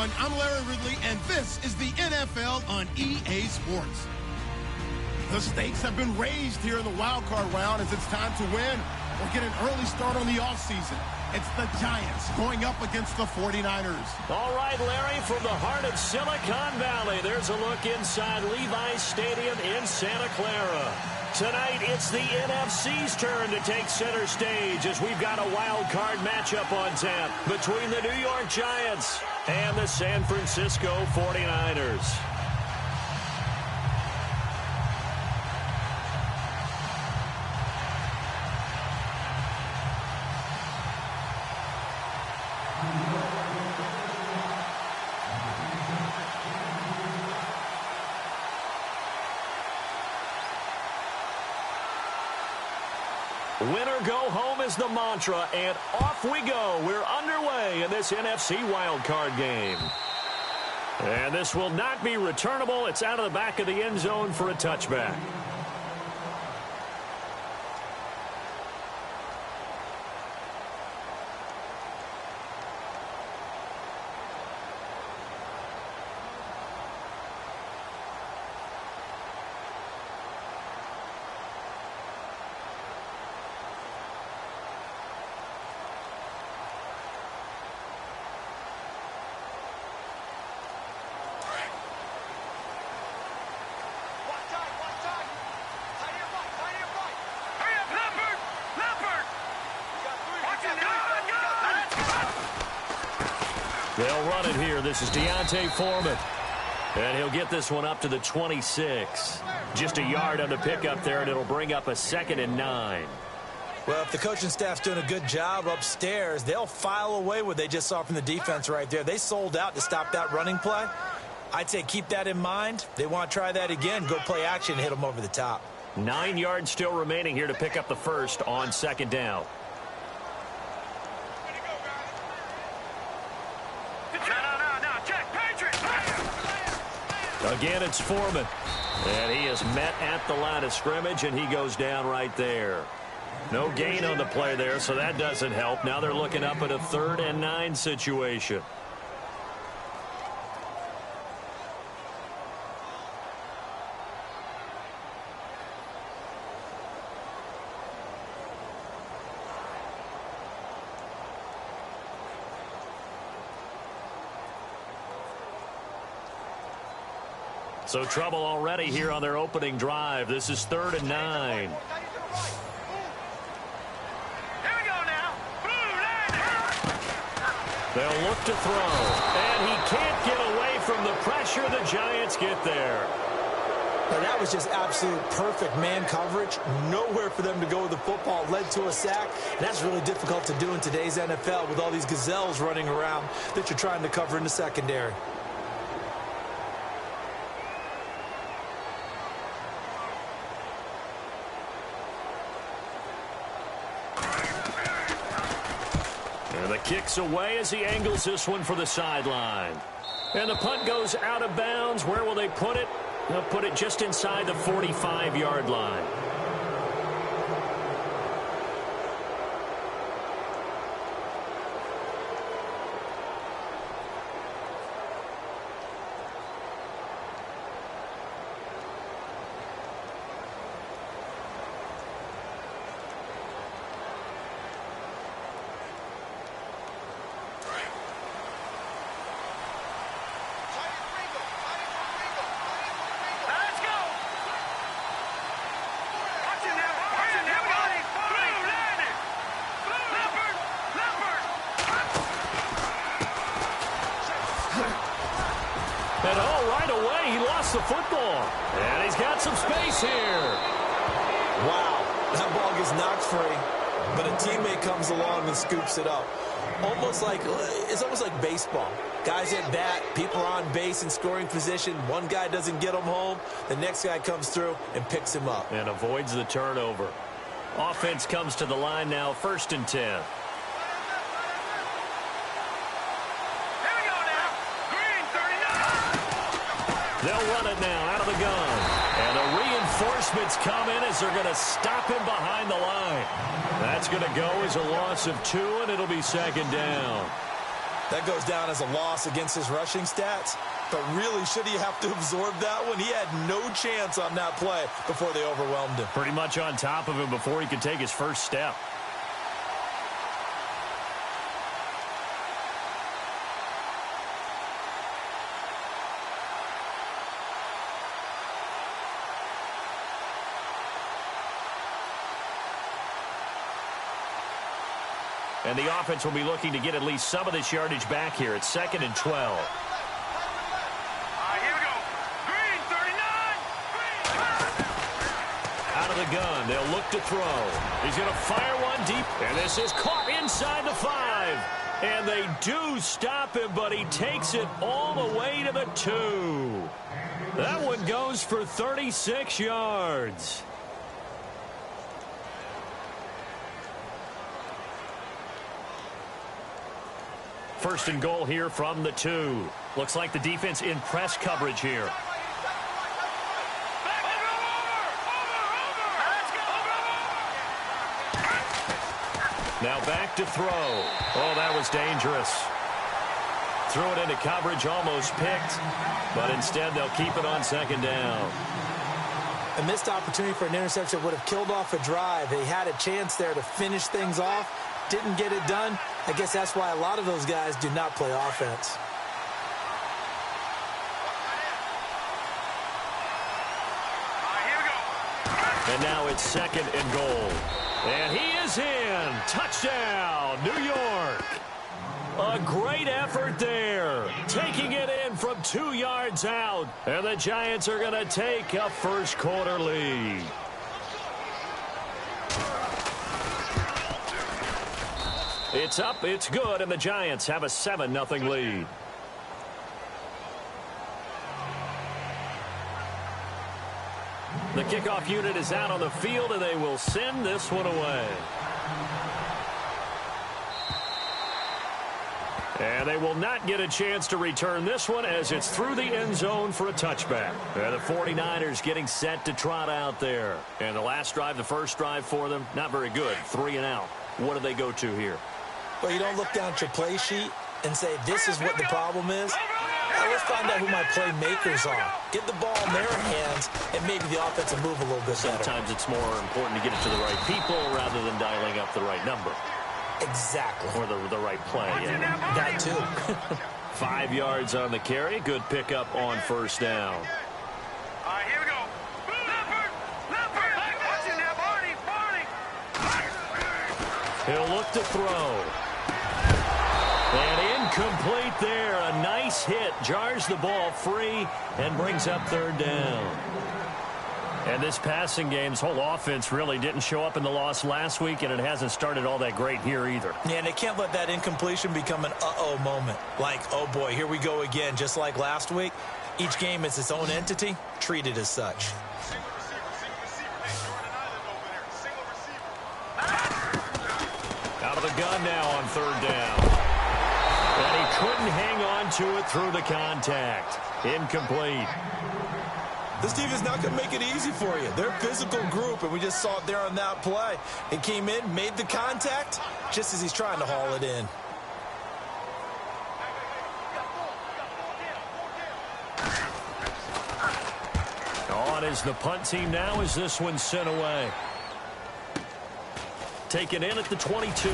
everyone. I'm Larry Ridley, and this is the NFL on EA Sports. The stakes have been raised here in the wild card round as it's time to win or get an early start on the offseason. It's the Giants going up against the 49ers. All right, Larry, from the heart of Silicon Valley, there's a look inside Levi's Stadium in Santa Clara. Tonight, it's the NFC's turn to take center stage as we've got a wild card matchup on tap between the New York Giants and the San Francisco 49ers. Winner go home is the mantra, and off we go. We're underway in this NFC wildcard game. And this will not be returnable. It's out of the back of the end zone for a touchback. They'll run it here. This is Deontay Foreman. And he'll get this one up to the 26. Just a yard on the pickup there, and it'll bring up a 2nd and 9. Well, if the coaching staff's doing a good job upstairs, they'll file away what they just saw from the defense right there. They sold out to stop that running play. I'd say keep that in mind. They want to try that again. Go play action and hit them over the top. 9 yards still remaining here to pick up the first on 2nd down. Again, it's Foreman. And he is met at the line of scrimmage, and he goes down right there. No gain on the play there, so that doesn't help. Now they're looking up at a 3rd and 9 situation. So trouble already here on their opening drive. This is 3rd and 9. They'll look to throw. And he can't get away from the pressure. The Giants get there. And that was just absolute perfect man coverage. Nowhere for them to go with the football. Led to a sack. And that's really difficult to do in today's NFL with all these gazelles running around that you're trying to cover in the secondary. Kicks away as he angles this one for the sideline. And the punt goes out of bounds. Where will they put it? They'll put it just inside the 45-yard line. And right away, he lost the football. And he's got some space here. Wow, that ball gets knocked free, but a teammate comes along and scoops it up. It's almost like baseball. Guys at bat, people are on base in scoring position. One guy doesn't get him home. The next guy comes through and picks him up. And avoids the turnover. Offense comes to the line now, 1st and 10. They'll run it now out of the gun. And the reinforcements come in as they're going to stop him behind the line. That's going to go as a loss of 2, and it'll be 2nd down. That goes down as a loss against his rushing stats. But really, should he have to absorb that one? He had no chance on that play before they overwhelmed him. Pretty much on top of him before he could take his first step. And the offense will be looking to get at least some of this yardage back here. It's 2nd and 12. Here we go. Green, 39. Green. Out of the gun. They'll look to throw. He's going to fire one deep. And this is caught inside the 5. And they do stop him, but he takes it all the way to the 2. That one goes for 36 yards. First and goal here from the 2. Looks like the defense in press coverage here. Now back to throw. Oh, that was dangerous. Threw it into coverage, almost picked. But instead, they'll keep it on 2nd down. A missed opportunity for an interception would have killed off a drive. They had a chance there to finish things off. Didn't get it done. I guess that's why a lot of those guys do not play offense. Here we go. And now it's 2nd and goal. And he is in. Touchdown, New York. A great effort there. Taking it in from 2 yards out. And the Giants are going to take a first quarter lead. It's up, it's good, and the Giants have a 7-0 lead. The kickoff unit is out on the field, and they will send this one away. And they will not get a chance to return this one as it's through the end zone for a touchback. And the 49ers getting set to trot out there. And the last drive, the first drive for them, not very good. 3 and out. What do they go to here? Well, you don't look down at your play sheet and say, this is what the problem is. Now, let's find out who my playmakers are. Get the ball in their hands, and maybe the offense will move a little bit better. Sometimes it's more important to get it to the right people rather than dialing up the right number. Exactly. Or the right play. Yeah. That too. 5 yards on the carry. Good pickup on first down. Here we go. Leopard! Leopard! Watching that, Barney! He'll look to throw. And incomplete there. A nice hit. Jars the ball free and brings up 3rd down. And this passing game's whole offense really didn't show up in the loss last week, and it hasn't started all that great here either. Yeah, and they can't let that incompletion become an uh-oh moment. Like, oh boy, here we go again, just like last week. Each game is its own entity, treated as such. Out of the gun now on 3rd down. And he couldn't hang on to it through the contact. Incomplete. This team is not going to make it easy for you. They're a physical group, and we just saw it there on that play. It came in, made the contact, just as he's trying to haul it in. On is the punt team now as this one's sent away. Taken in at the 22.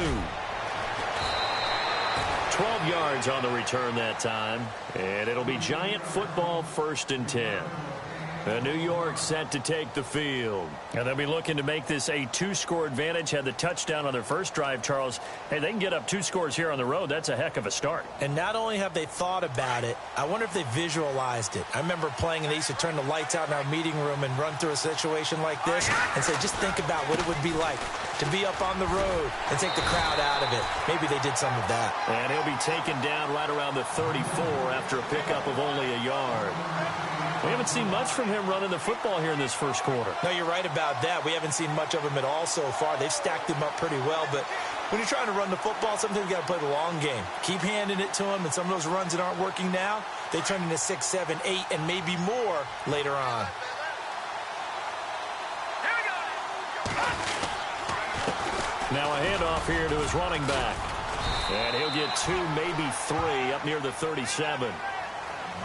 12 yards on the return that time. And it'll be Giant football 1st and 10. New York set to take the field. And they'll be looking to make this a 2-score advantage. Had the touchdown on their first drive, Charles. Hey, they can get up 2 scores here on the road. That's a heck of a start. And not only have they thought about it, I wonder if they visualized it. I remember playing, and they used to turn the lights out in our meeting room and run through a situation like this and say, just think about what it would be like to be up on the road and take the crowd out of it. Maybe they did some of that. And he'll be taken down right around the 34 after a pickup of only a yard. We haven't seen much from him running the football here in this first quarter. No, you're right about that. We haven't seen much of him at all so far. They've stacked him up pretty well, but when you're trying to run the football, sometimes you got to play the long game. Keep handing it to him, and some of those runs that aren't working now, they turn into 6, 7, 8, and maybe more later on. Here we go. Now a handoff here to his running back. And he'll get 2, maybe 3 up near the 37.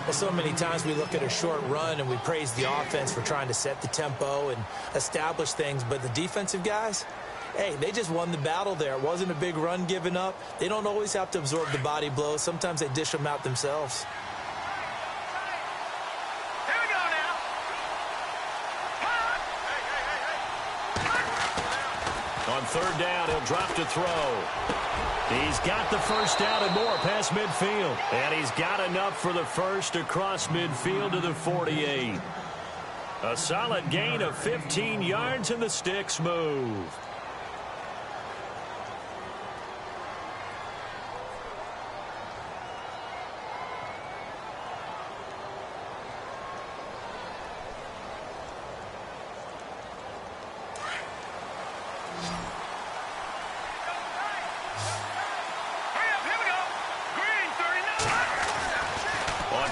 Well, so many times we look at a short run and we praise the offense for trying to set the tempo and establish things, but the defensive guys, hey, they just won the battle there. It wasn't a big run given up. They don't always have to absorb the body blows. Sometimes they dish them out themselves. Here we go now. On third down, he'll drop to throw. He's got the first down and more past midfield. And he's got enough for the first across midfield to the 48. A solid gain of 15 yards and the sticks move.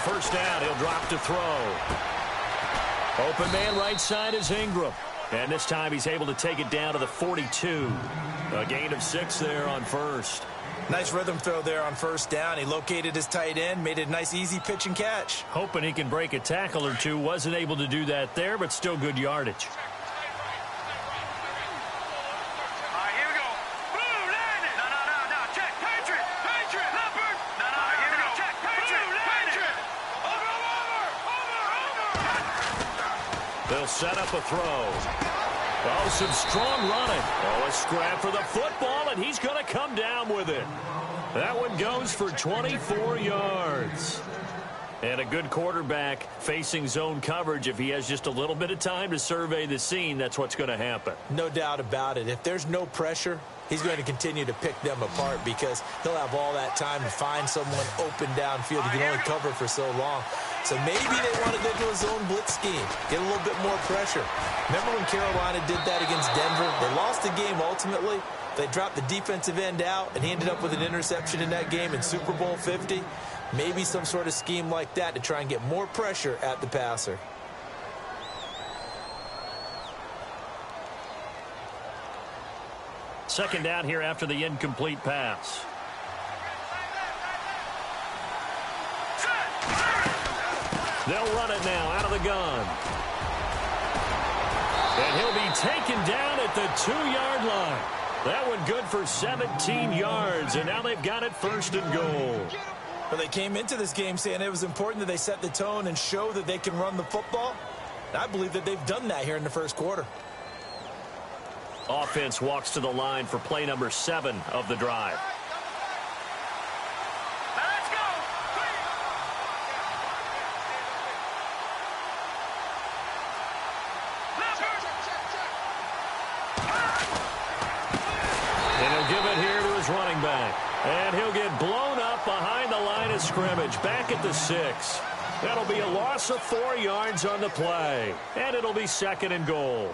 First down, he'll drop to throw. Open man right side is Ingram. And this time he's able to take it down to the 42. A gain of 6 there on first. Nice rhythm throw there on first down. He located his tight end, made it a nice easy pitch and catch. Hoping he can break a tackle or two. Wasn't able to do that there, but still good yardage. They'll set up a throw. Oh, some strong running. Oh, a scrap for the football, and he's going to come down with it. That one goes for 24 yards. And a good quarterback facing zone coverage. If he has just a little bit of time to survey the scene, that's what's going to happen. No doubt about it. If there's no pressure, he's going to continue to pick them apart because he'll have all that time to find someone open downfield. He can only cover for so long. So maybe they want to go to a zone blitz scheme, get a little bit more pressure. Remember when Carolina did that against Denver? They lost the game ultimately. They dropped the defensive end out, and he ended up with an interception in that game in Super Bowl 50. Maybe some sort of scheme like that to try and get more pressure at the passer. Second down here after the incomplete pass. They'll run it now out of the gun. And he'll be taken down at the 2-yard line. That one good for 17 yards, and now they've got it first and goal. Well, they came into this game saying it was important that they set the tone and show that they can run the football. I believe that they've done that here in the first quarter. Offense walks to the line for play number 7 of the drive. Give it here to his running back. And he'll get blown up behind the line of scrimmage. Back at the 6. That'll be a loss of 4 yards on the play. And it'll be second and goal.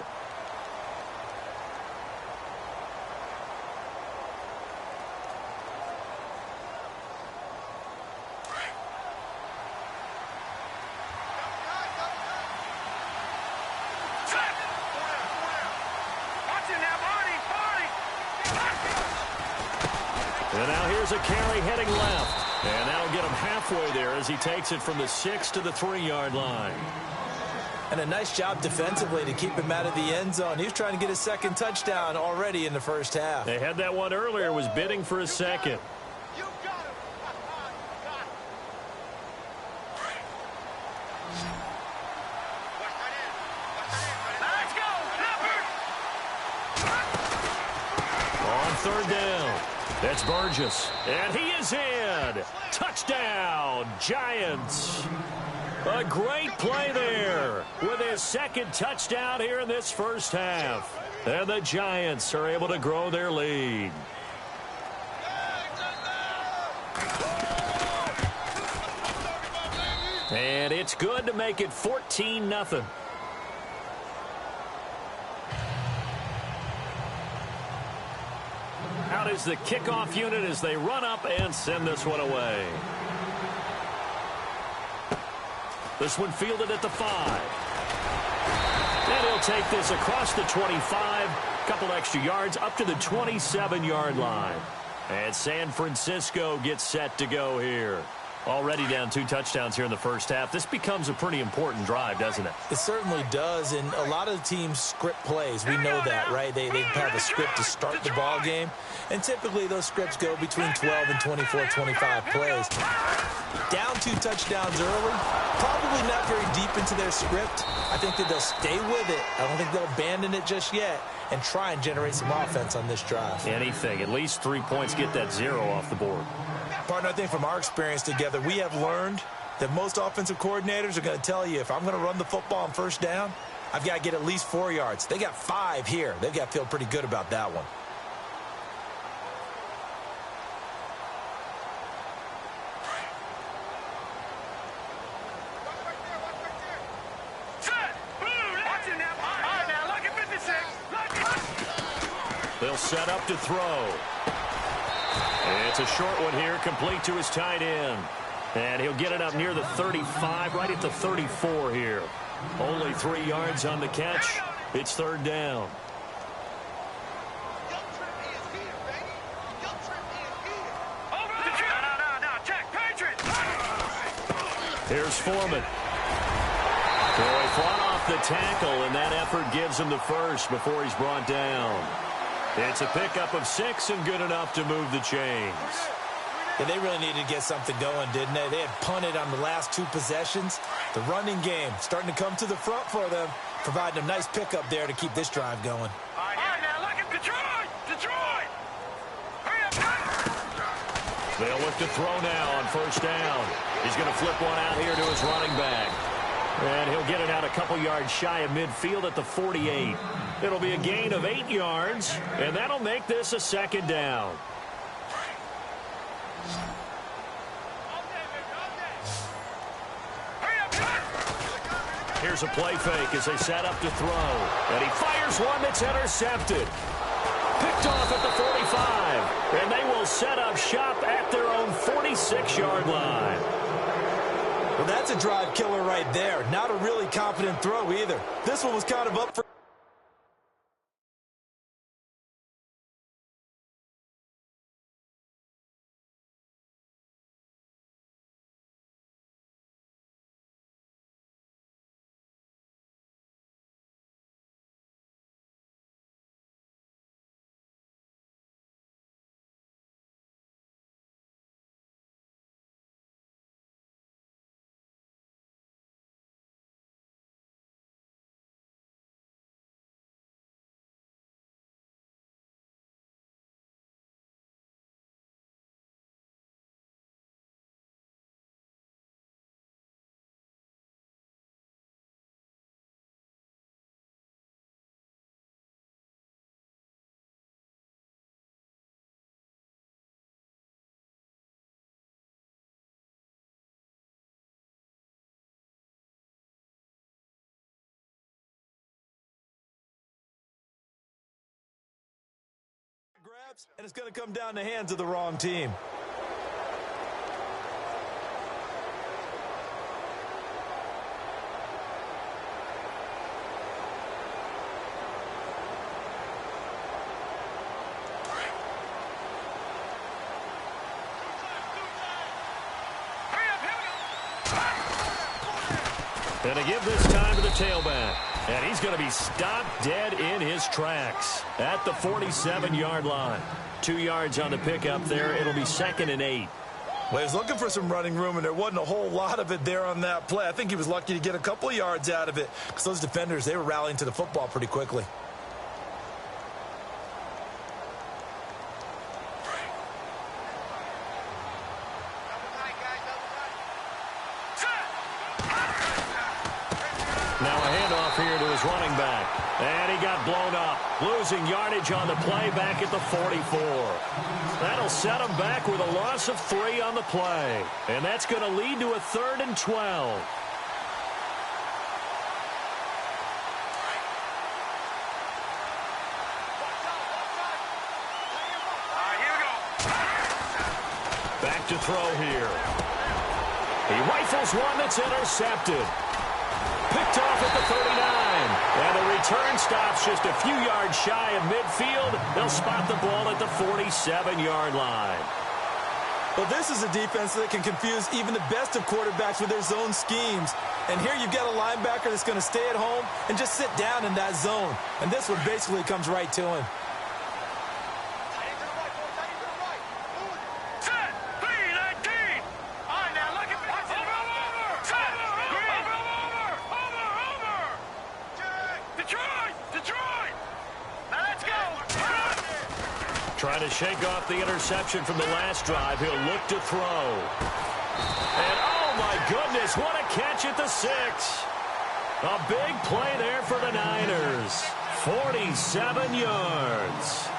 And now here's a carry heading left. And that'll get him halfway there as he takes it from the 6 to the 3-yard line. And a nice job defensively to keep him out of the end zone. He was trying to get his second touchdown already in the first half. They had that one earlier, was bidding for a second. On third down. That's Burgess. And he is in. Touchdown, Giants. A great play there with his second touchdown here in this first half. And the Giants are able to grow their lead. And it's good to make it 14-0. Out is the kickoff unit as they run up and send this one away. This one fielded at the 5. And he'll take this across the 25. Couple extra yards up to the 27-yard line. And San Francisco gets set to go here. Already down 2 touchdowns here in the first half. This becomes a pretty important drive, doesn't it? It certainly does, and a lot of the teams script plays. We know that, right? They have a script to start the ball game, and typically those scripts go between 12 and 24, 25 plays. Down 2 touchdowns early, probably not very deep into their script. I think that they'll stay with it. I don't think they'll abandon it just yet and try and generate some offense on this drive. Anything. At least 3 points, get that 0 off the board. Partner, I think from our experience together, we have learned that most offensive coordinators are going to tell you, if I'm going to run the football on first down, I've got to get at least 4 yards. They got 5 here. They've got to feel pretty good about that one. They'll set up to throw. It's a short one here, complete to his tight end. And he'll get it up near the 35, right at the 34 here. Only 3 yards on the catch. It's 3rd down. Here's Foreman. So he fought off the tackle, and that effort gives him the first before he's brought down. It's a pickup of 6 and good enough to move the chains. Yeah, they really needed to get something going, didn't they? They had punted on the last 2 possessions. The running game starting to come to the front for them, providing a nice pickup there to keep this drive going. All right, now look at Detroit! Detroit! Hurry up, They'll look to throw now on first down. He's going to flip one out here to his running back. And he'll get it out a couple yards shy of midfield at the 48. It'll be a gain of 8 yards, and that'll make this a 2nd down. Here's a play fake as they set up to throw. And he fires one that's intercepted. Picked off at the 45. And they will set up shop at their own 46-yard line. Well, that's a drive killer right there. Not a really confident throw either. This one was kind of up for... grabs, and it's going to come down the hands of the wrong team. And to give this time to the tailback. And he's going to be stopped dead in his tracks at the 47-yard line. 2 yards on the pickup there. It'll be 2nd and 8. Well, he was looking for some running room, and there wasn't a whole lot of it there on that play. I think he was lucky to get a couple of yards out of it because those defenders, they were rallying to the football pretty quickly. Now a handoff here to his running back. And he got blown up. Losing yardage on the play back at the 44. That'll set him back with a loss of 3 on the play. And that's going to lead to a 3rd and 12. Back to throw here. He rifles one that's intercepted. Picked off at the 39. And the return stops just a few yards shy of midfield. They'll spot the ball at the 47-yard line. Well, this is a defense that can confuse even the best of quarterbacks with their zone schemes. And here you've got a linebacker that's going to stay at home and just sit down in that zone. And this one basically comes right to him. Trying to shake off the interception from the last drive. He'll look to throw. And, oh, my goodness, what a catch at the 6. A big play there for the Niners. 47 yards.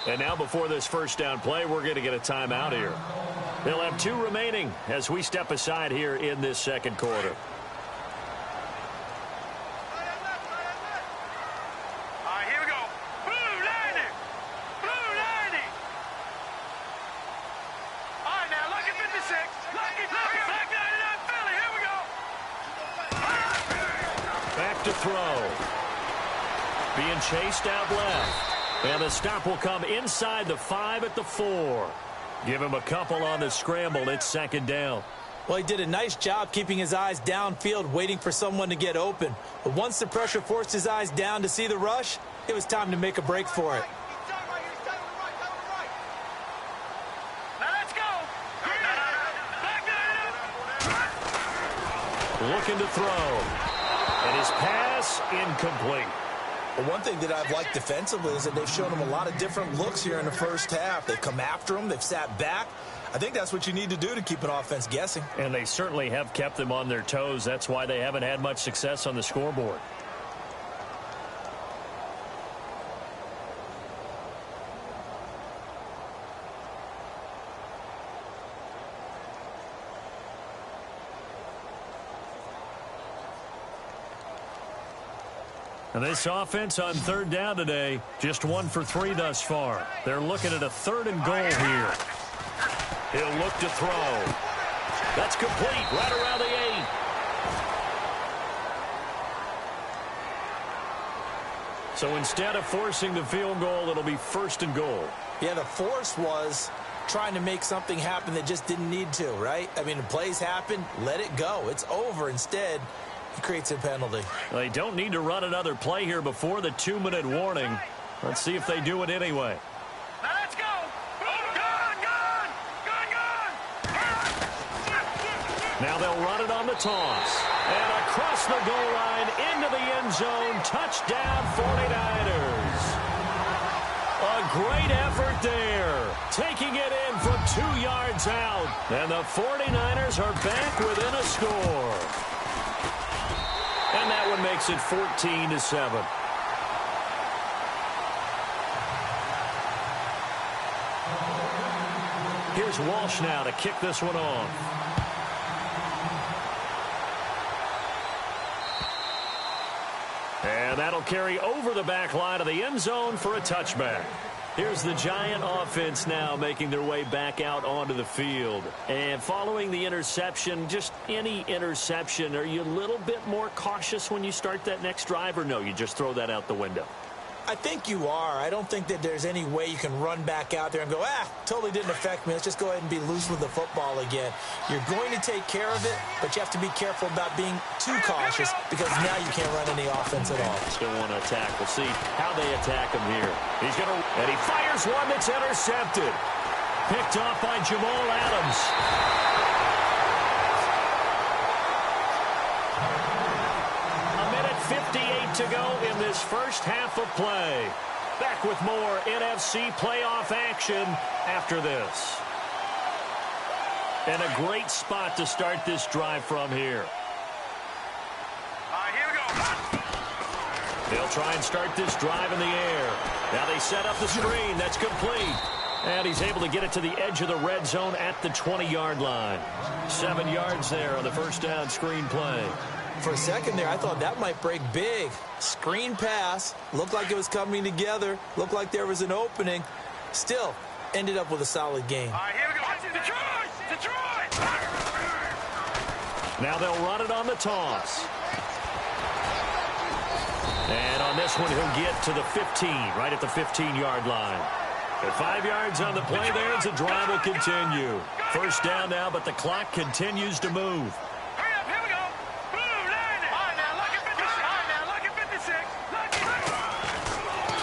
And now before this first down play, we're going to get a timeout here. They'll have 2 remaining as we step aside here in this second quarter. All right, here we go. Blue 90. Blue 90. All right, now, lucky 56. Lucky back 99 Philly. Here we go. Back to throw. Being chased out left. And the stop will come inside the 5 at the 4. Give him a couple on the scramble. It's second down. Well, he did a nice job keeping his eyes downfield, waiting for someone to get open. But once the pressure forced his eyes down to see the rush, it was time to make a break for it. Now let's go. Looking to throw. And his pass incomplete. Well, one thing that I've liked defensively is that they've shown him a lot of different looks here in the first half. They've come after him. They've sat back. I think that's what you need to do to keep an offense guessing. And they certainly have kept them on their toes. That's why they haven't had much success on the scoreboard. And this offense on third down today, just 1 for 3 thus far. They're looking at a 3rd and goal here. He'll look to throw. That's complete right around the 8. So instead of forcing the field goal, it'll be 1st and goal. Yeah, the force was trying to make something happen that just didn't need to, right? I mean, the plays happen, let it go. It's over. Instead, it creates a penalty. They don't need to run another play here before the 2-minute warning. Let's see if they do it anyway. Now let's go. Gun. Now they'll run it on the toss. And across the goal line into the end zone. Touchdown 49ers. A great effort there. Taking it in from 2 yards out. And the 49ers are back within a score. And that one makes it 14-7. Here's Walsh now to kick this one off. And that'll carry over the back line of the end zone for a touchback. Here's the Giant offense now making their way back out onto the field. And following the interception, just any interception, are you a little bit more cautious when you start that next drive, or no, you just throw that out the window? I think you are. I don't think that there's any way you can run back out there and go, totally didn't affect me. Let's just go ahead and be loose with the football again. You're going to take care of it, but you have to be careful about being too cautious because now you can't run any offense at all. Still want to attack. We'll see how they attack him here. And he fires one that's intercepted. Picked off by Jamal Adams. A minute 58 to go in this first half of play. Back with more NFC playoff action after this. And a great spot to start this drive from here. All right, here we go. They'll try and start this drive in the air. Now they set up the screen. That's complete. And he's able to get it to the edge of the red zone at the 20-yard line. 7 yards there on the first down screen play. For a second there, I thought that might break big. Screen pass. Looked like it was coming together. Looked like there was an opening. Still, ended up with a solid game. All right, here we go. Detroit! Detroit! Now they'll run it on the toss. And on this one, he'll get to the 15, right at the 15-yard line. At 5 yards on the play there, as the drive will continue. First down now, but the clock continues to move. Hurry up, here we go. Boom, landing. All right, now, look at 56. All right, now, look at 56.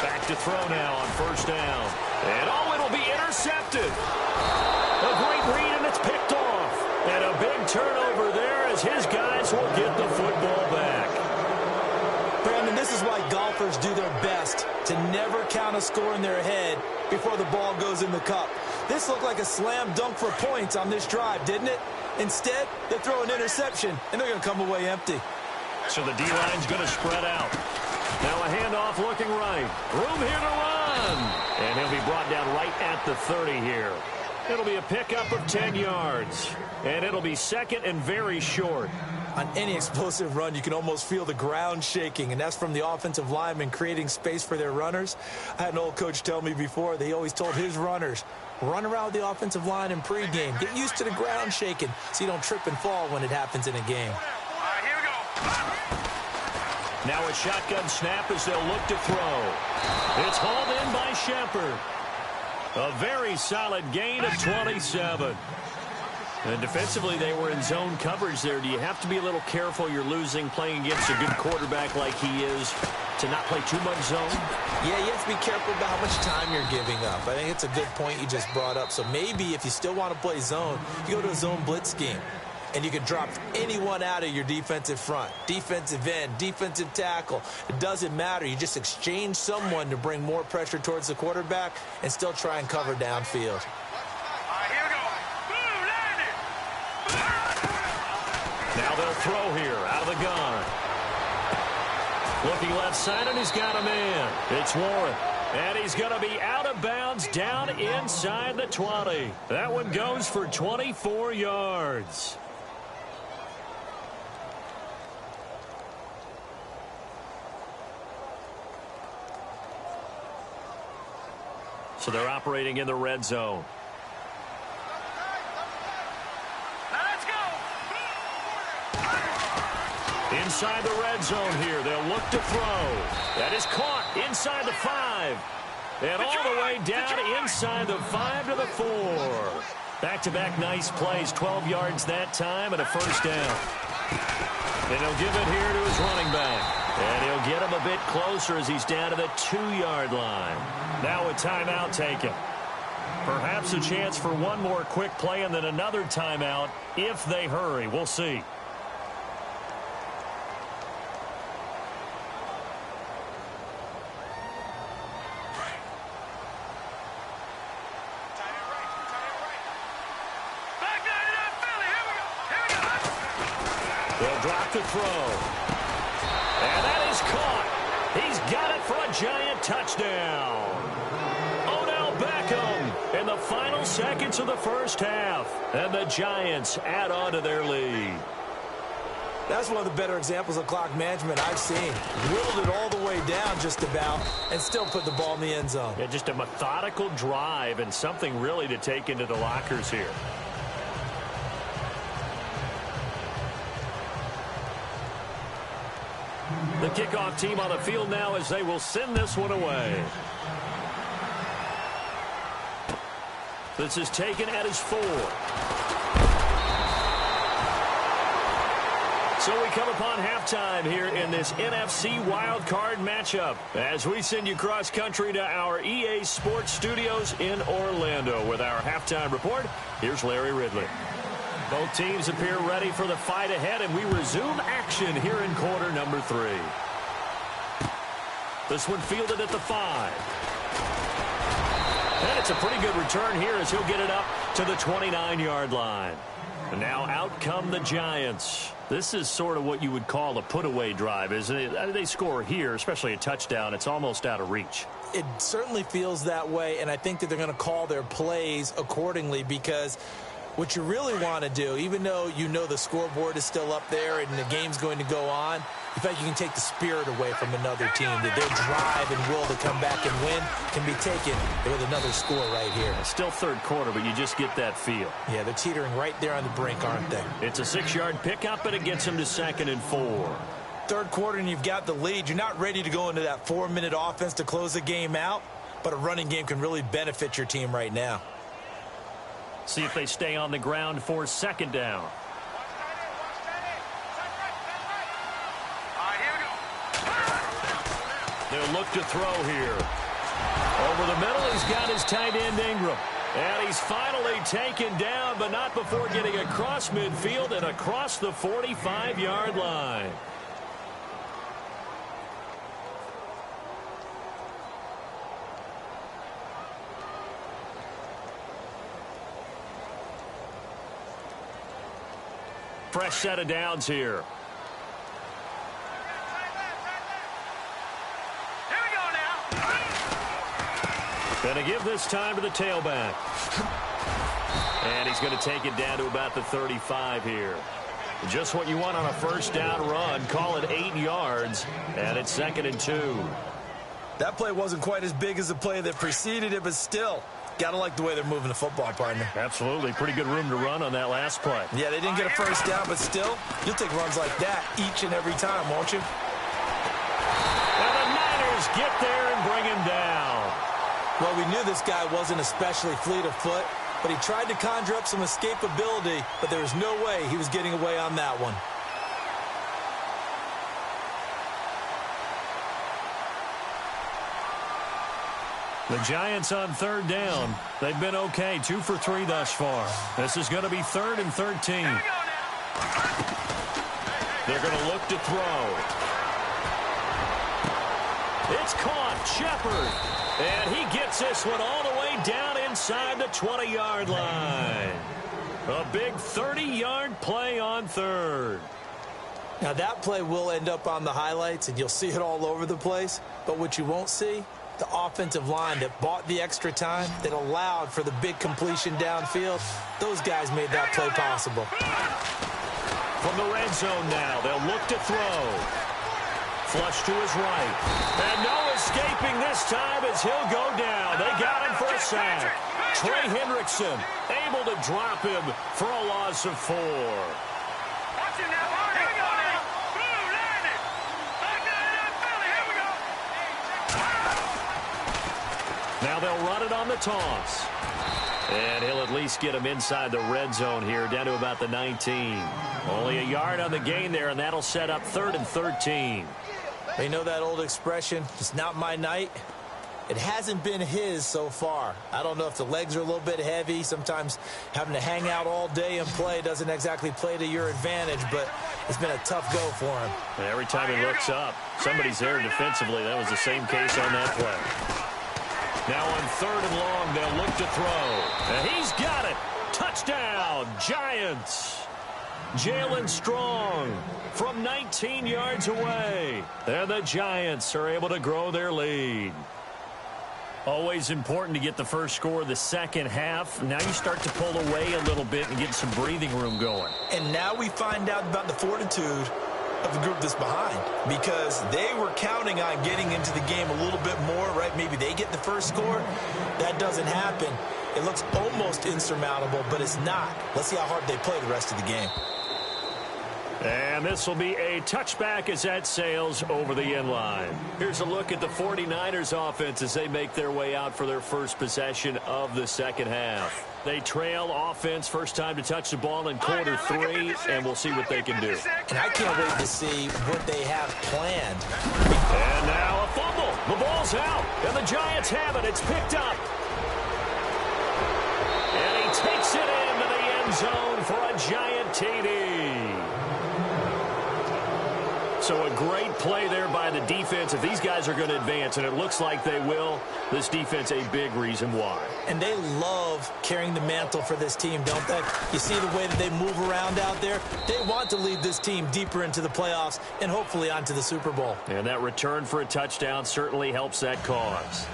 Back to throw now on first down. And it'll be intercepted. A great read, and it's picked off. And a big turnover there as his guys will get the football back. Brandon, this is why golfers do their best to never count a score in their head before the ball goes in the cup. This looked like a slam dunk for points on this drive, didn't it? Instead, they throw an interception, and they're going to come away empty. So the D-line's going to spread out. Now a handoff looking right. Room here to run. And he'll be brought down right at the 30 here. It'll be a pickup of 10 yards. And it'll be second and very short. On any explosive run, you can almost feel the ground shaking, and that's from the offensive linemen creating space for their runners. I had an old coach tell me before, they always told his runners, run around with the offensive line in pregame. Get used to the ground shaking so you don't trip and fall when it happens in a game. All right, here we go. Now a shotgun snap as they'll look to throw. It's hauled in by Shepard. A very solid gain of 27. And defensively, they were in zone coverage there. Do you have to be a little careful you're losing playing against a good quarterback like he is to not play too much zone? Yeah, you have to be careful about how much time you're giving up. I think it's a good point you just brought up. So maybe if you still want to play zone, you go to a zone blitz scheme. And you can drop anyone out of your defensive front, defensive end, defensive tackle. It doesn't matter. You just exchange someone to bring more pressure towards the quarterback and still try and cover downfield. All right, here we go. Boom, landing. Now they'll throw here out of the gun. Looking left side, and he's got a man. It's Warren. And he's going to be out of bounds down inside the 20. That one goes for 24 yards. So they're operating in the red zone. Now let's go. Inside the red zone here, they'll look to throw. That is caught inside the 5. And all the way down inside the 5 to the 4. Back-to-back nice plays, 12 yards that time and a first down. And he'll give it here to his running back. And he'll get him a bit closer as he's down to the 2-yard line. Now a timeout taken. Perhaps a chance for one more quick play and then another timeout if they hurry. We'll see. They'll drop to throw. And that is caught. He's got it for a giant touchdown. Odell Beckham in the final seconds of the first half. And the Giants add on to their lead. That's one of the better examples of clock management I've seen. Whittled it all the way down just about and still put the ball in the end zone. Yeah, just a methodical drive and something really to take into the lockers here. The kickoff team on the field now as they will send this one away. This is taken at his 4. So we come upon halftime here in this NFC wildcard matchup as we send you cross-country to our EA Sports Studios in Orlando with our halftime report. Here's Larry Ridley. Both teams appear ready for the fight ahead, and we resume action here in quarter number 3. This one fielded at the 5. And it's a pretty good return here as he'll get it up to the 29-yard line. And now out come the Giants. This is sort of what you would call a put-away drive, isn't it? I mean, they score here, especially a touchdown. It's almost out of reach. It certainly feels that way, and I think that they're going to call their plays accordingly, because what you really want to do, even though you know the scoreboard is still up there and the game's going to go on, in fact, you can take the spirit away from another team, that their drive and will to come back and win can be taken with another score right here. It's still third quarter, but you just get that feel. Yeah, they're teetering right there on the brink, aren't they? It's a 6-yard pickup, but it gets them to 2nd and 4. Third quarter and you've got the lead. You're not ready to go into that 4-minute offense to close the game out, but a running game can really benefit your team right now. See if they stay on the ground for 2nd down. They'll look to throw here. Over the middle, he's got his tight end Ingram. And he's finally taken down, but not before getting across midfield and across the 45-yard line. Fresh set of downs here. Going to give this time to the tailback. And he's going to take it down to about the 35 here. Just what you want on a first down run. Call it 8 yards. And it's 2nd and 2. That play wasn't quite as big as the play that preceded it, but still, got to like the way they're moving the football, partner. Absolutely. Pretty good room to run on that last play. Yeah, they didn't get a first down, but still, you'll take runs like that each and every time, won't you? And the Niners get there and bring him down. Well, we knew this guy wasn't especially fleet of foot, but he tried to conjure up some escapability, but there was no way he was getting away on that one. The Giants on 3rd down. They've been okay, 2 for 3 thus far. This is going to be 3rd and 13. They're going to look to throw. It's caught. Shepard. And he gets this one all the way down inside the 20-yard line. A big 30-yard play on 3rd. Now, that play will end up on the highlights, and you'll see it all over the place. But what you won't see, the offensive line that bought the extra time, that allowed for the big completion downfield, those guys made that play possible. From the red zone now, they'll look to throw. Flush to his right. And no escaping this time as he'll go down. They got him for a sack. Trey Hendrickson able to drop him for a loss of 4. Watch him now. Here we go now. Blue, line it. Back down in Philly. Here we go. Now they'll run it on the toss. And he'll at least get him inside the red zone here, down to about the 19. Only a yard on the gain there, and that'll set up 3rd and 13. They know that old expression, it's not my night. It hasn't been his so far. I don't know if the legs are a little bit heavy. Sometimes having to hang out all day and play doesn't exactly play to your advantage, but it's been a tough go for him. And every time he looks up, somebody's there defensively. That was the same case on that play. Now on 3rd and long, they'll look to throw. And he's got it. Touchdown, Giants. Jalen Strong from 19 yards away. And the Giants are able to grow their lead. Always important to get the first score of the second half. Now you start to pull away a little bit and get some breathing room going. And now we find out about the fortitude of the group that's behind, because they were counting on getting into the game a little bit more, right? Maybe they get the first score. That doesn't happen. It looks almost insurmountable, but it's not. Let's see how hard they play the rest of the game. And this will be a touchback as that sails over the end line. Here's a look at the 49ers offense as they make their way out for their first possession of the second half. They trail offense first time to touch the ball in quarter 3, and we'll see what they can do. And I can't wait to see what they have planned. And now a fumble. The ball's out, and the Giants have it. It's picked up. And he takes it into the end zone for a Giant TD. So a great play there by the defense. If these guys are going to advance, and it looks like they will, this defense a big reason why. And they love carrying the mantle for this team, don't they? You see the way that they move around out there? They want to lead this team deeper into the playoffs and hopefully onto the Super Bowl. And that return for a touchdown certainly helps that cause.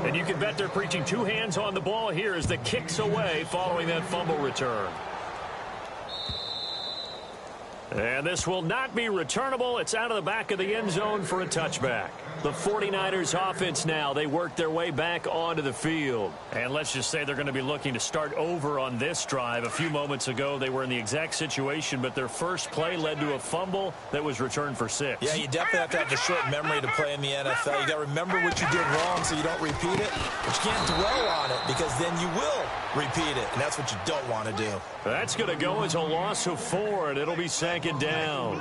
And you can bet they're preaching two hands on the ball here as the kick's away following that fumble return. And this will not be returnable. It's out of the back of the end zone for a touchback. The 49ers offense now, they work their way back onto the field. And let's just say they're going to be looking to start over on this drive. A few moments ago, they were in the exact situation, but their first play led to a fumble that was returned for 6. Yeah, you definitely have to have a short memory to play in the NFL. You got to remember what you did wrong so you don't repeat it. But you can't dwell on it because then you will repeat it, and that's what you don't want to do. That's going to go as a loss of 4, and it'll be 2nd down.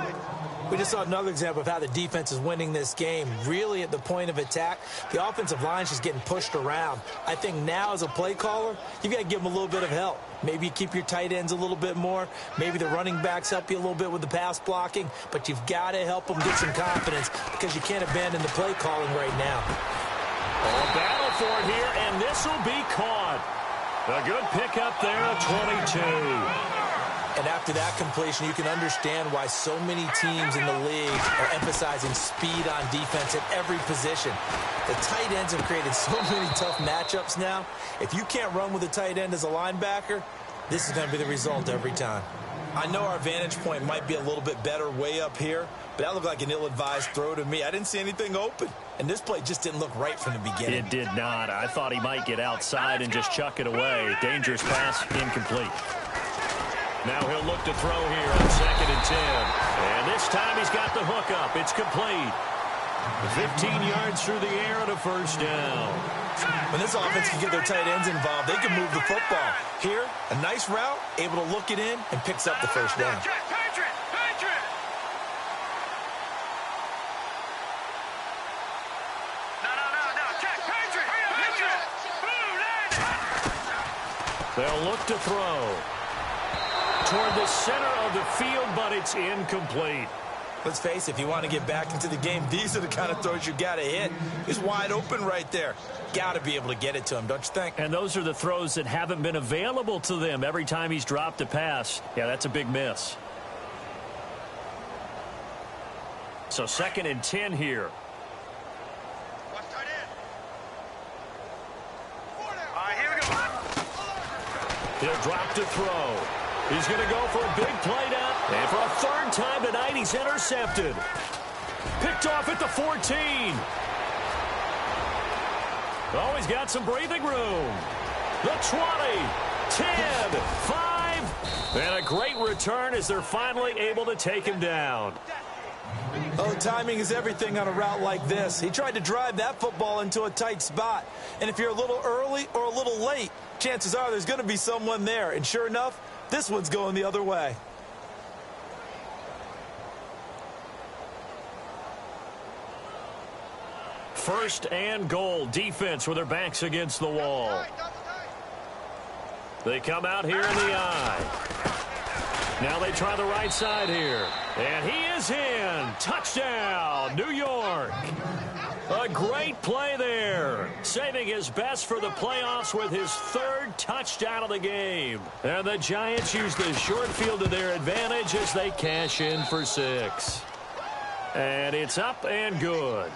We just saw another example of how the defense is winning this game. Really at the point of attack, the offensive line is just getting pushed around. I think now as a play caller, you've got to give them a little bit of help. Maybe you keep your tight ends a little bit more. Maybe the running backs help you a little bit with the pass blocking. But you've got to help them get some confidence because you can't abandon the play calling right now. A battle for it here, and this will be caught. A good pickup there at 22. And after that completion, you can understand why so many teams in the league are emphasizing speed on defense at every position. The tight ends have created so many tough matchups now. If you can't run with a tight end as a linebacker, this is going to be the result every time. I know our vantage point might be a little bit better way up here, but that looked like an ill-advised throw to me. I didn't see anything open, and this play just didn't look right from the beginning. It did not. I thought he might get outside and just chuck it away. Dangerous pass, incomplete. Now he'll look to throw here on 2nd and 10. And this time he's got the hook up. It's complete. 15 yards through the air and a 1st down. When this offense can get their tight ends involved, they can move the football. Here, a nice route, able to look it in, and picks up the 1st down. They'll look to throw toward the center of the field, but it's incomplete. Let's face it, if you want to get back into the game, these are the kind of throws you got to hit. He's wide open right there. Got to be able to get it to him, don't you think? And those are the throws that haven't been available to them every time he's dropped a pass. Yeah, that's a big miss. So 2nd and 10 here. He'll drop to throw. He's going to go for a big play down. And for a 3rd time tonight, he's intercepted. Picked off at the 14. Oh, he's got some breathing room. The 20, 10, 5. And a great return as they're finally able to take him down. Oh, timing is everything on a route like this. He tried to drive that football into a tight spot. And if you're a little early or a little late, chances are there's going to be someone there. And sure enough, this one's going the other way. First and goal. Defense with their backs against the wall. They come out here in the eye. Now they try the right side here. And he is in. Touchdown, New York. A great play there. Saving his best for the playoffs with his 3rd touchdown of the game. And the Giants use the short field to their advantage as they cash in for 6. And it's up and good.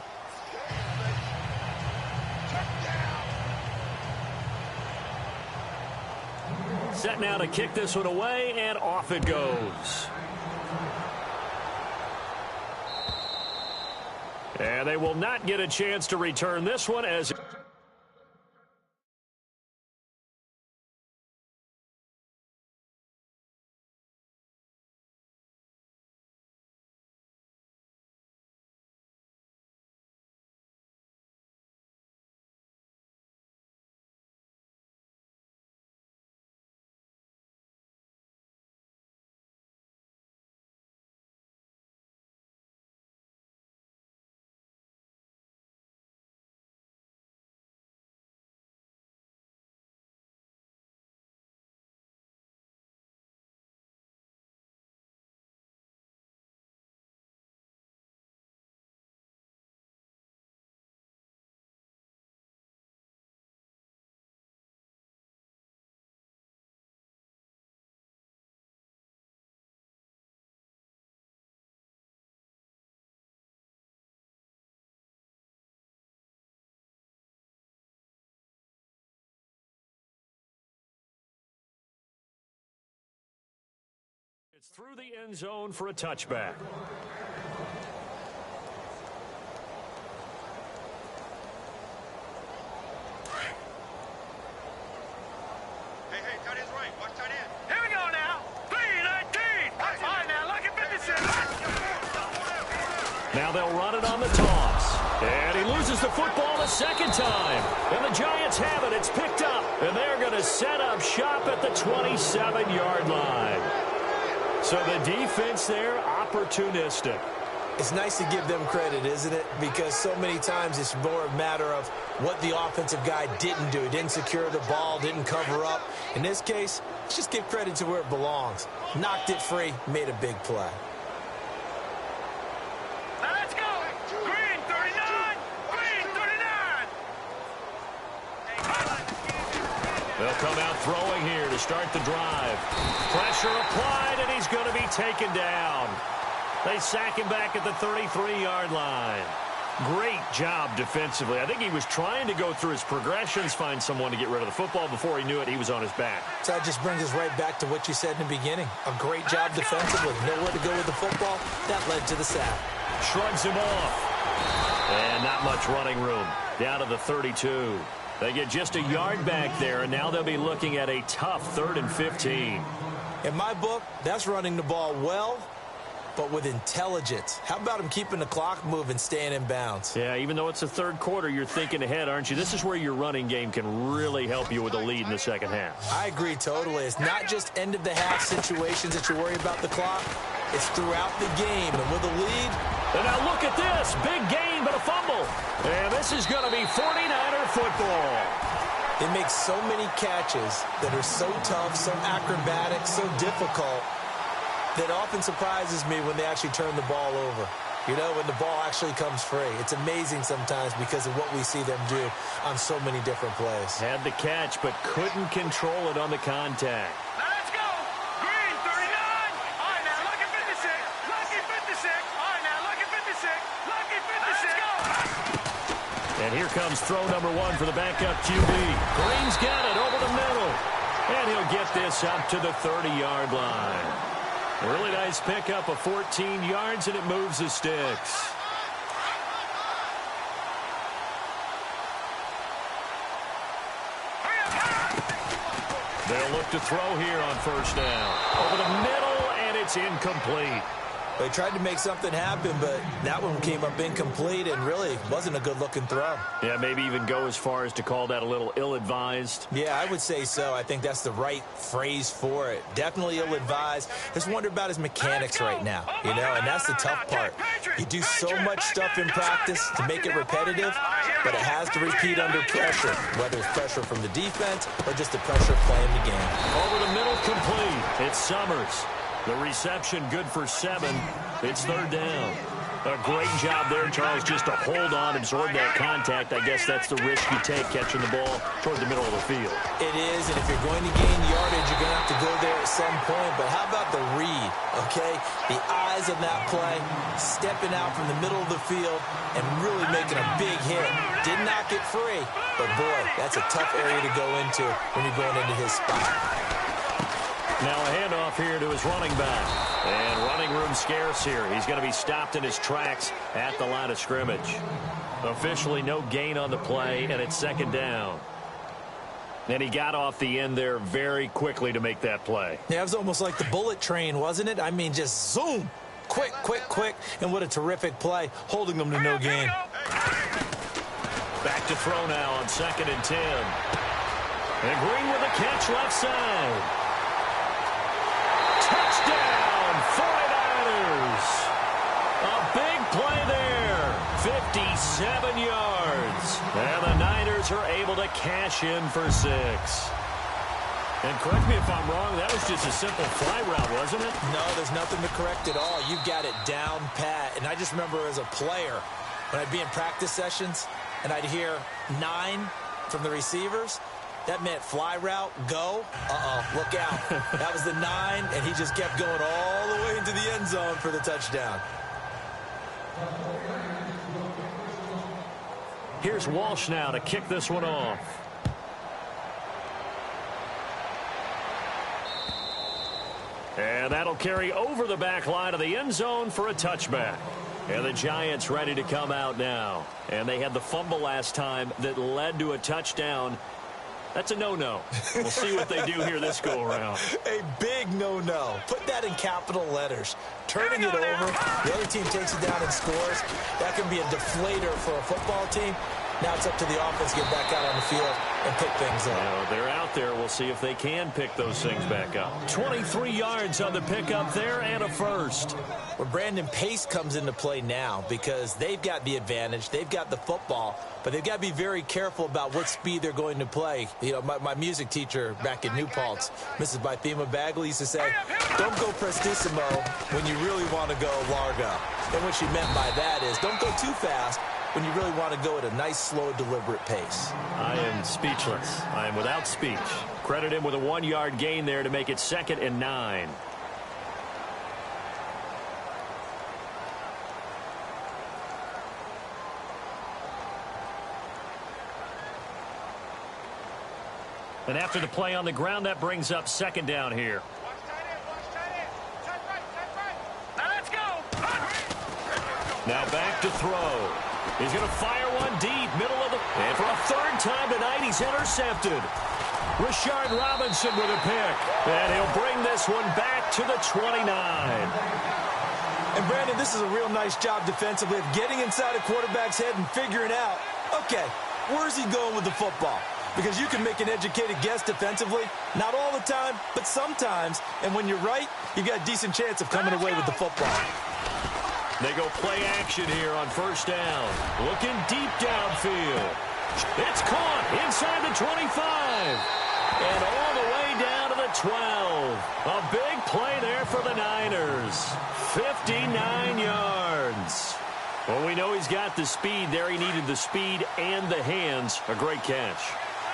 Set now to kick this one away, and off it goes. And they will not get a chance to return this one as It's through the end zone for a touchback. Hey, tight end's right. Watch tight end. Here we go now. 3-19. All right, now, look at 56. Now they'll run it on the toss. And he loses the football a second time. And the Giants have it. It's picked up. And they're going to set up shop at the 27-yard line. So the defense there, opportunistic. It's nice to give them credit, isn't it? Because so many times it's more a matter of what the offensive guy didn't do. Didn't secure the ball, didn't cover up. In this case, let's just give credit to where it belongs. Knocked it free, made a big play. Now let's go. Green 39. Green 39. They'll come out throwing here to start the drive. Pressure applied, and he's going to be taken down. They sack him back at the 33-yard line. Great job defensively. I think he was trying to go through his progressions, find someone to get rid of the football. Before he knew it, he was on his back. So that just brings us right back to what you said in the beginning. A great job defensively. Nowhere to go with the football. That led to the sack. Shrugs him off. And not much running room. Down to the 32. They get just a yard back there, and now they'll be looking at a tough 3rd and 15. In my book, that's running the ball well, but with intelligence. How about him keeping the clock moving, staying in bounds? Yeah, even though it's the third quarter, you're thinking ahead, aren't you? This is where your running game can really help you with a lead in the second half. I agree totally. It's not just end-of-the-half situations that you worry about the clock. It's throughout the game. And with a lead... And now look at this. Big gain, but a fumble. And this is going to be 49er football. They make so many catches that are so tough, so acrobatic, so difficult, that often surprises me when they actually turn the ball over. You know, when the ball actually comes free. It's amazing sometimes because of what we see them do on so many different plays. Had the catch, but couldn't control it on the contact. Now let's go. Green 39. All right, now look at 56. Lucky 56. All right, now look at 56. Lucky 56. Let's go. And here comes throw number 1 for the backup QB. Green's got it over the middle. And he'll get this up to the 30-yard line. A really nice pickup of 14 yards, and it moves the sticks. They'll look to throw here on first down. Over the middle, and it's incomplete. They tried to make something happen, but that one came up incomplete and really wasn't a good-looking throw. Yeah, maybe even go as far as to call that a little ill-advised. Yeah, I would say so. I think that's the right phrase for it. Definitely ill-advised. Just wonder about his mechanics right now, you know, and that's the tough part. You do so much stuff in practice to make it repetitive, but it has to repeat under pressure, whether it's pressure from the defense or just the pressure of playing the game. Over the middle, complete. It's Summers. The reception good for 7. It's 3rd down. A great job there, Charles, just to hold on, absorb that contact. I guess that's the risk you take catching the ball toward the middle of the field. It is, and if you're going to gain yardage, you're going to have to go there at some point. But how about the read, okay? The eyes of that play, stepping out from the middle of the field and really making a big hit. Did not get free, but boy, that's a tough area to go into when you're going into his spot. Now a handoff here to his running back. And running room scarce here. He's going to be stopped in his tracks at the line of scrimmage. Officially no gain on the play, and it's 2nd down. And he got off the end there very quickly to make that play. Yeah, it was almost like the bullet train, wasn't it? I mean, just zoom. Quick, quick, quick. And what a terrific play, holding them to no gain. Back to throw now on 2nd and 10. And Green with a catch left side. Touchdown, 49ers. A big play there, 57 yards. And the Niners are able to cash in for 6. And correct me if I'm wrong, that was just a simple fly route, wasn't it? No, there's nothing to correct at all. You've got it down pat. And I just remember as a player, when I'd be in practice sessions and I'd hear 9 from the receivers, that meant fly route, go. Look out. That was the 9, and he just kept going all the way into the end zone for the touchdown. Here's Walsh now to kick this one off. And that'll carry over the back line of the end zone for a touchback. And the Giants ready to come out now. And they had the fumble last time that led to a touchdown. That's a no-no. We'll see what they do here this go-around. A big no-no. Put that in capital letters. Turning it over, the other team takes it down and scores. That can be a deflator for a football team. Now it's up to the offense to get back out on the field and pick things up. Well, they're out there. We'll see if they can pick those things back up. 23 yards on the pickup there and a first. Well, Brandon, pace comes into play now because they've got the advantage. They've got the football, but they've got to be very careful about what speed they're going to play. You know, my music teacher back in New Paltz, Mrs. Bythema Bagley, used to say, don't go prestissimo when you really want to go largo. And what she meant by that is don't go too fast when you really want to go at a nice, slow, deliberate pace. I am speechless. I am without speech. Credit him with a 1-yard gain there to make it 2nd and 9. And after the play on the ground, that brings up 2nd down here. Now let's go. Now back to throw. He's going to fire one deep, middle of the... And for a 3rd time tonight, he's intercepted. Rashard Robinson with a pick. And he'll bring this one back to the 29. And, Brandon, this is a real nice job defensively of getting inside a quarterback's head and figuring out, okay, where's he going with the football? Because you can make an educated guess defensively. Not all the time, but sometimes. And when you're right, you've got a decent chance of coming away with the football. They go play action here on 1st down. Looking deep downfield. It's caught inside the 25. And all the way down to the 12. A big play there for the Niners. 59 yards. Well, we know he's got the speed there. He needed the speed and the hands. A great catch.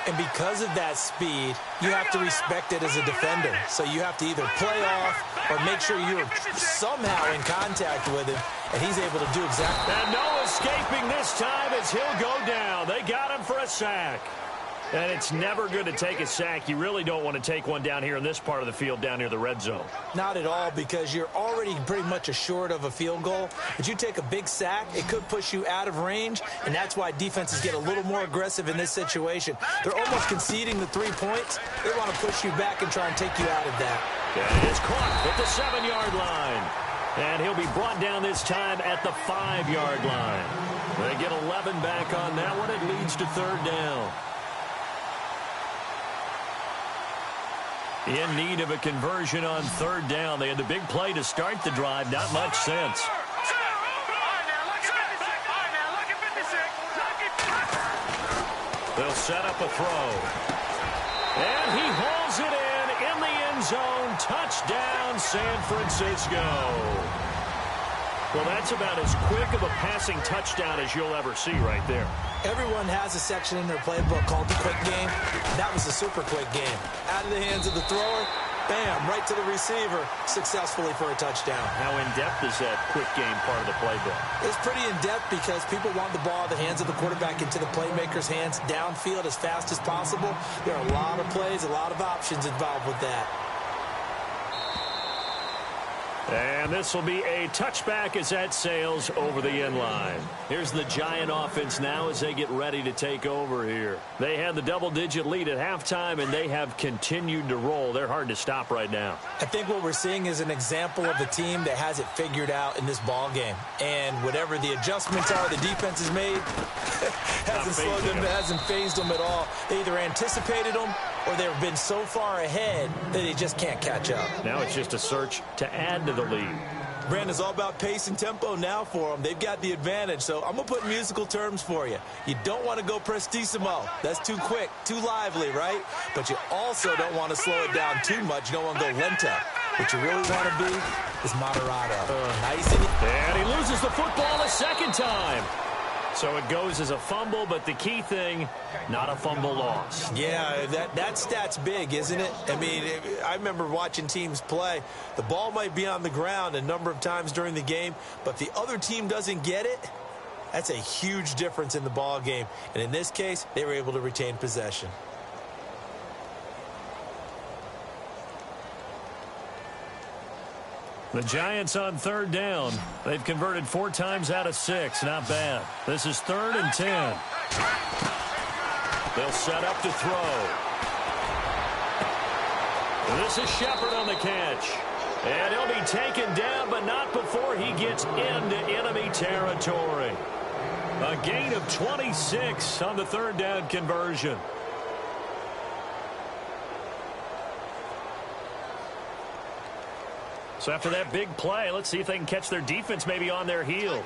And because of that speed, you have to respect it as a defender. So you have to either play off or make sure you're somehow in contact with him, and he's able to do exactly that. And no escaping this time as he'll go down. They got him for a sack. And it's never good to take a sack. You really don't want to take one down here in this part of the field, down near the red zone. Not at all, because you're already pretty much assured of a field goal. But you take a big sack, it could push you out of range, and that's why defenses get a little more aggressive in this situation. They're almost conceding the 3 points. They want to push you back and try and take you out of that. And it's caught at the 7-yard line. And he'll be brought down this time at the 5-yard line. They get 11 back on that one. It leads to 3rd down. In need of a conversion on 3rd down. They had the big play to start the drive. Not much sense. They'll set up a throw. And he hauls it in the end zone. Touchdown, San Francisco. Well, that's about as quick of a passing touchdown as you'll ever see right there. Everyone has a section in their playbook called the quick game. That was a super quick game. Out of the hands of the thrower, bam, right to the receiver, successfully for a touchdown. How in-depth is that quick game part of the playbook? It's pretty in-depth because people want the ball out of the hands of the quarterback into the playmaker's hands downfield as fast as possible. There are a lot of plays, a lot of options involved with that. And this will be a touchback as that sails over the end line. Here's the Giant offense now as they get ready to take over here. They had the double-digit lead at halftime, and they have continued to roll. They're hard to stop right now. I think what we're seeing is an example of a team that has it figured out in this ball game. And whatever the adjustments are the defense has made, hasn't slowed them, hasn't phased them at all. They either anticipated them or they've been so far ahead that they just can't catch up. Now it's just a search to add to the lead. Brandon's all about pace and tempo now for them. They've got the advantage, so I'm going to put musical terms for you. You don't want to go prestissimo. That's too quick, too lively, right? But you also don't want to slow it down too much. You don't want to go lento. What you really want to be is moderato. Nice and he loses the football a second time. So it goes as a fumble, but the key thing, not a fumble loss. Yeah, that stat's big, isn't it? I mean, I remember watching teams play. The ball might be on the ground a number of times during the game, but if the other team doesn't get it, that's a huge difference in the ball game. And in this case, they were able to retain possession. The Giants on third down. They've converted 4 times out of 6. Not bad. This is 3rd and 10. They'll set up to throw. This is Shepard on the catch. And he'll be taken down, but not before he gets into enemy territory. A gain of 26 on the 3rd down conversion. So after that big play, let's see if they can catch their defense maybe on their heels.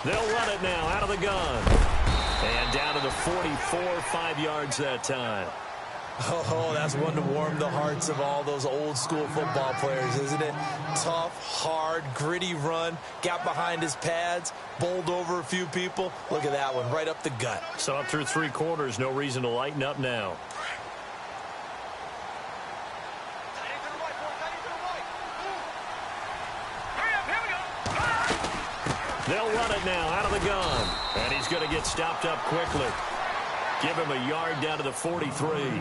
They'll run it now out of the gun. And down to the 44, 5 yards that time. Oh, that's one to warm the hearts of all those old-school football players, isn't it? Tough, hard, gritty run. Got behind his pads, bowled over a few people. Look at that one, right up the gut. So up through 3 quarters, no reason to lighten up now. They'll run it now out of the gun. And he's going to get stopped up quickly. Give him a yard down to the 43.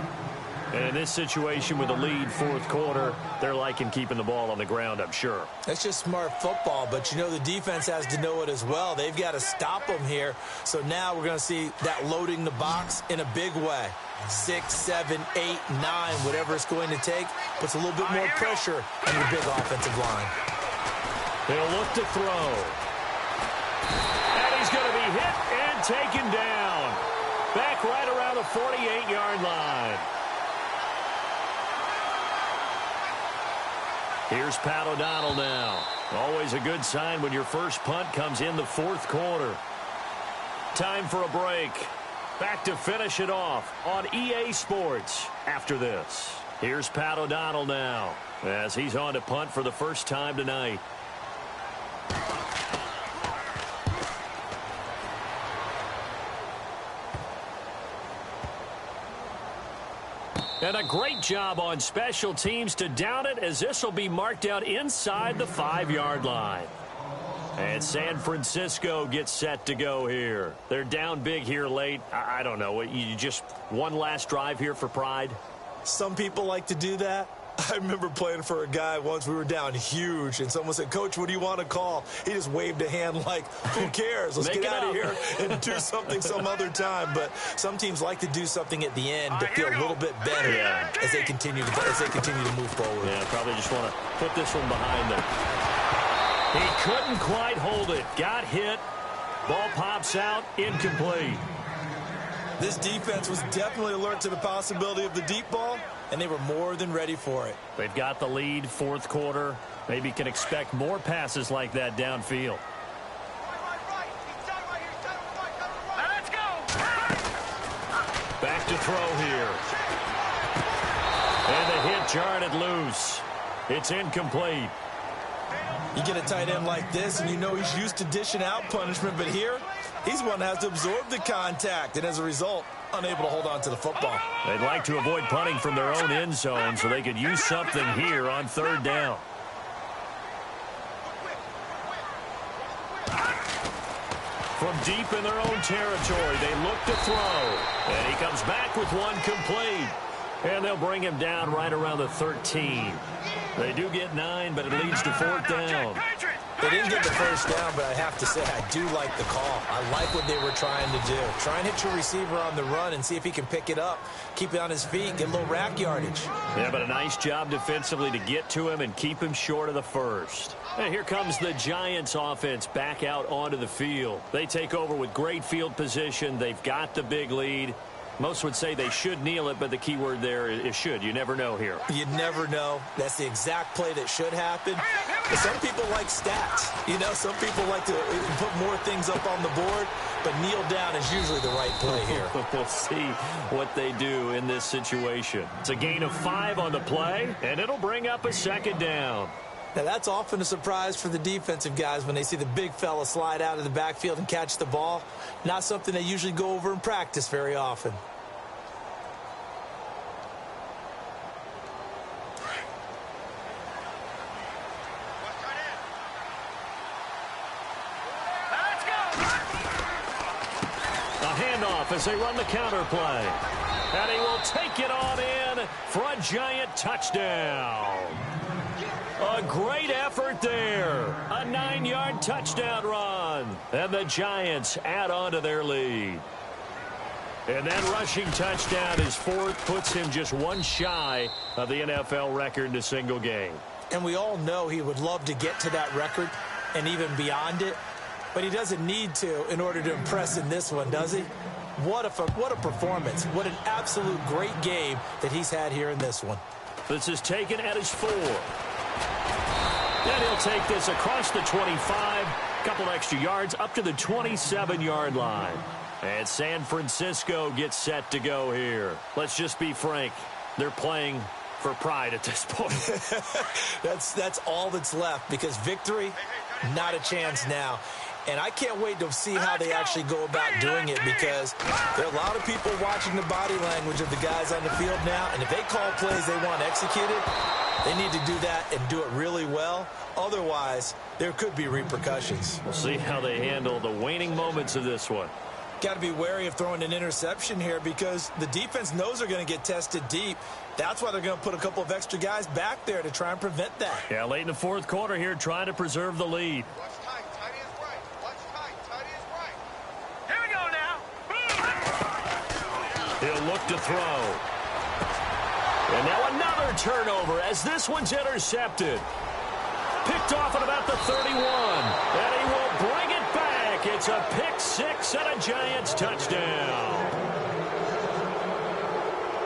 And in this situation with a lead 4th quarter, they're liking keeping the ball on the ground, I'm sure. That's just smart football, but you know the defense has to know it as well. They've got to stop them here. So now we're going to see that loading the box in a big way. 6, 7, 8, 9, whatever it's going to take, puts a little bit more pressure on your big offensive line. He'll look to throw. And he's going to be hit and taken down. Back right around the 48-yard line. Here's Pat O'Donnell now. Always a good sign when your first punt comes in the 4th quarter. Time for a break. Back to finish it off on EA Sports after this. Here's Pat O'Donnell now as he's on to punt for the first time tonight. And a great job on special teams to down it, as this will be marked out inside the 5-yard line. And San Francisco gets set to go here. They're down big here late. I don't know. You just one last drive here for pride? Some people like to do that. I remember playing for a guy once. We were down huge, and someone said, "Coach, what do you want to call?" He just waved a hand like, "Who cares? Let's get out of here and do something some other time." But some teams like to do something at the end to feel a little bit better as they continue to move forward. Yeah, probably just want to put this one behind them. He couldn't quite hold it. Got hit. Ball pops out. Incomplete. This defense was definitely alert to the possibility of the deep ball, and they were more than ready for it. They've got the lead, 4th quarter. Maybe can expect more passes like that downfield. Let's go. Back to throw here. And the hit jarred it loose. It's incomplete. You get a tight end like this, and you know he's used to dishing out punishment, but here, he's one that has to absorb the contact, and as a result, unable to hold on to the football. They'd like to avoid punting from their own end zone so they could use something here on 3rd down. From deep in their own territory, they look to throw. And he comes back with one complete. And they'll bring him down right around the 13. They do get 9, but it leads to 4th down. They didn't get the first down, but I have to say I do like the call. I like what they were trying to do. Try and hit your receiver on the run and see if he can pick it up. Keep it on his feet, get a little rack yardage. Yeah, but a nice job defensively to get to him and keep him short of the first. And here comes the Giants offense back out onto the field. They take over with great field position. They've got the big lead. Most would say they should kneel it, but the key word there is should. You never know here. You never know. That's the exact play that should happen. But some people like stats. You know, some people like to put more things up on the board, but kneel down is usually the right play here. We'll see what they do in this situation. It's a gain of 5 on the play, and it'll bring up a 2nd down. Now, that's often a surprise for the defensive guys when they see the big fella slide out of the backfield and catch the ball. Not something they usually go over in practice very often. handoff as they run the counter play. And he will take it on in for a Giant touchdown. A great effort there. A 9-yard touchdown run. And the Giants add on to their lead. And that rushing touchdown, his fourth, puts him just one shy of the NFL record in a single game. And we all know he would love to get to that record and even beyond it. But he doesn't need to in order to impress in this one, does he? What a performance. What an absolute great game that he's had here in this one. This is taken at his 4. And he'll take this across the 25, couple extra yards up to the 27-yard line. And San Francisco gets set to go here. Let's just be frank. They're playing for pride at this point. That's all that's left, because victory, not a chance now. And I can't wait to see how they actually go about doing it, because there are a lot of people watching the body language of the guys on the field now, and if they call plays they want executed, they need to do that and do it really well. Otherwise, there could be repercussions. We'll see how they handle the waning moments of this one. Got to be wary of throwing an interception here, because the defense knows they're going to get tested deep. That's why they're going to put a couple of extra guys back there to try and prevent that. Yeah, late in the fourth quarter here, trying to preserve the lead. Watch tight. Tight is right. Watch tight. Tight is right. Here we go now. He'll look to throw. And now another turnover as this one's intercepted. Picked off at about the 31. And he will bring it back. It's a pick 6 and a Giants touchdown.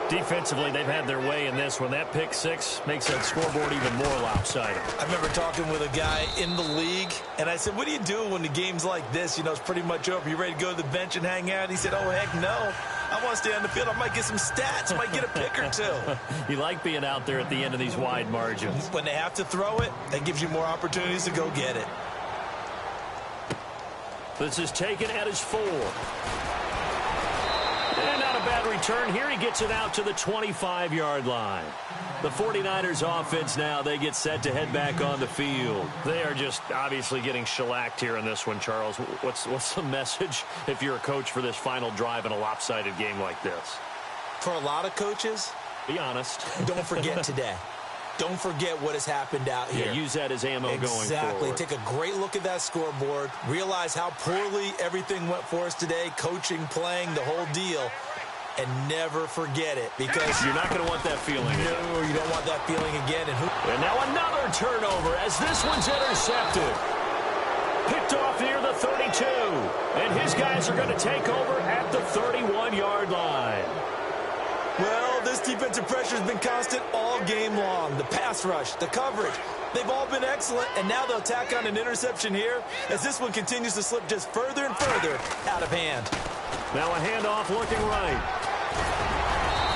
Defensively, they've had their way in this one. That pick 6 makes that scoreboard even more lopsided. I remember talking with a guy in the league, and I said, what do you do when the game's like this? You know, it's pretty much over. You ready to go to the bench and hang out? He said, oh, heck no. I want to stay on the field. I might get some stats. I might get a pick or two. You like being out there at the end of these wide margins. When they have to throw it, that gives you more opportunities to go get it. This is taken at his 4. And not a bad return here. He gets it out to the 25-yard line. The 49ers offense now, they get set to head back on the field. They are just obviously getting shellacked here in this one, Charles. What's the message if you're a coach for this final drive in a lopsided game like this? For a lot of coaches, be honest. Don't forget today. Don't forget what has happened out here. Yeah, use that as ammo going forward. Exactly. Take a great look at that scoreboard. Realize how poorly everything went for us today. Coaching, playing, the whole deal. And never forget it, because you're not going to want that feeling again. No, you don't want that feeling again. And now another turnover as this one's intercepted. Picked off near the 32. And his guys are going to take over at the 31-yard line. Well, this defensive pressure has been constant all game long. The pass rush, the coverage, they've all been excellent, and now they'll tack on an interception here as this one continues to slip just further and further out of hand. Now a handoff looking right.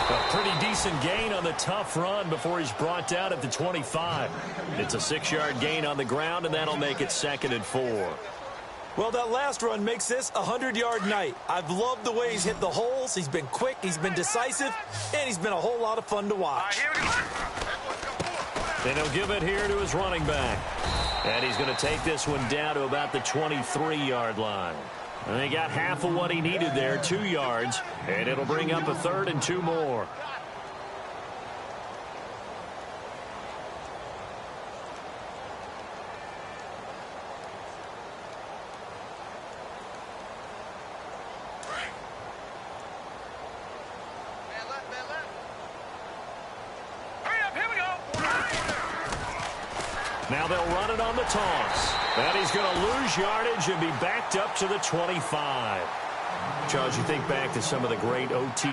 A pretty decent gain on the tough run before he's brought down at the 25. It's a 6-yard gain on the ground, and that'll make it 2nd and 4. Well, that last run makes this a 100-yard night. I've loved the way he's hit the holes. He's been quick, he's been decisive, and he's been a whole lot of fun to watch. And he'll give it here to his running back. And he's going to take this one down to about the 23-yard line. And he got half of what he needed there, 2 yards, and it'll bring up a 3rd and 2 more. Now they'll run it on the toss. And he's going to lose yardage and be backed up to the 25. Charles, you think back to some of the great OT